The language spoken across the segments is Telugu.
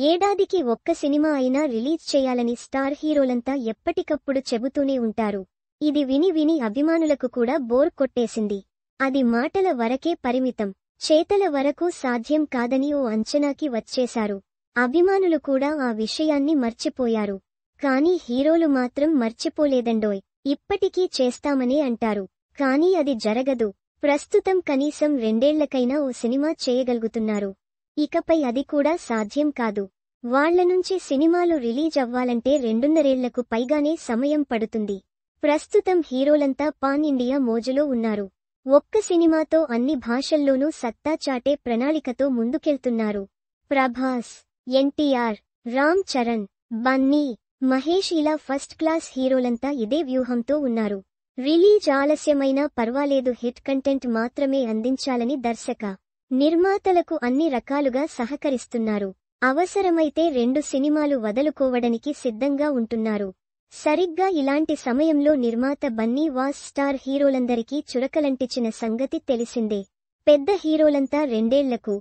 ఏడాదికి ఒక్క సినిమా అయినా రిలీజ్ చేయాలని స్టార్ హీరోలంతా ఎప్పటికప్పుడు చెబుతూనే ఉంటారు. ఇది విని విని అభిమానులకు కూడా బోర్ కొట్టేసింది. అది మాటల వరకే పరిమితం, చేతల వరకు సాధ్యం కాదని ఓ అంచనాకి వచ్చేశారు. అభిమానులు కూడా ఆ విషయాన్ని మర్చిపోయారు. కానీ హీరోలు మాత్రం మర్చిపోలేదండోయ్. ఇప్పటికీ చేస్తామనే అంటారు. కానీ అది జరగదు. ప్రస్తుతం కనీసం 2 ఏళ్లకైనా ఓ సినిమా చేయగలుగుతున్నారు. ఇకపై అది కూడా సాధ్యం కాదు. వాళ్ల నుంచి సినిమాలు రిలీజ్ అవ్వాలంటే 2.5 ఏళ్లకు పైగానే సమయం పడుతుంది. ప్రస్తుతం హీరోలంతా పాన్ ఇండియా మోజులో ఉన్నారు. ఒక్క సినిమాతో అన్ని భాషల్లోనూ సత్తా చాటే ప్రణాళికతో ముందుకెళ్తున్నారు. ప్రభాస్, ఎన్టీఆర్, రామ్ చరణ్, బన్నీ, మహేష్ ఇలా ఫస్ట్ క్లాస్ హీరోలంతా ఇదే వ్యూహంతో ఉన్నారు. రిలీజ్ ఆలస్యమైనా పర్వాలేదు, హిట్ కంటెంట్ మాత్రమే అందించాలని దర్శక, నిర్మాతలకు అన్ని రకాలుగా సహకరిస్తున్నారు. అవసరమైతే 2 సినిమాలు వదులుకోవడానికి సిద్ధంగా ఉంటున్నారు. సరిగ్గా ఇలాంటి సమయంలో నిర్మాత బన్నీ వాస్ స్టార్ హీరోలందరికీ చురకలంటించిన సంగతి తెలిసిందే. పెద్ద హీరోలంతా 2 ఏళ్లకు,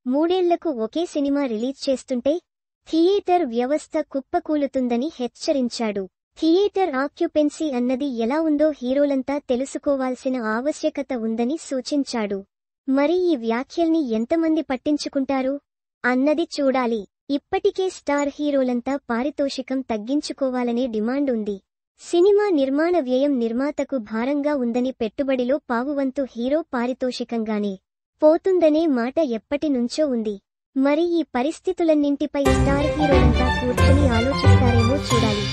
3 ఏళ్లకు ఒకే సినిమా రిలీజ్ చేస్తుంటే థియేటర్ వ్యవస్థ కుప్పకూలుతుందని హెచ్చరించాడు. థియేటర్ ఆక్యుపెన్సీ అన్నది ఎలా ఉందో హీరోలంతా తెలుసుకోవాల్సిన ఆవశ్యకత ఉందని సూచించాడు. మరి ఈ వ్యాఖ్యల్ని ఎంతమంది పట్టించుకుంటారు అన్నది చూడాలి. ఇప్పటికే స్టార్ హీరోలంతా పారితోషికం తగ్గించుకోవాలనే డిమాండ్ ఉంది. సినిమా నిర్మాణ వ్యయం నిర్మాతకు భారంగా ఉందని పెట్టుబడిలో పావువంతు హీరో పారితోషికంగానే పోతుందనే మాట ఎప్పటినుంచో ఉంది. మరి ఈ పరిస్థితులన్నింటిపై స్టార్ హీరోలంతా కూర్చుని ఆలోచిస్తారేమో చూడాలి.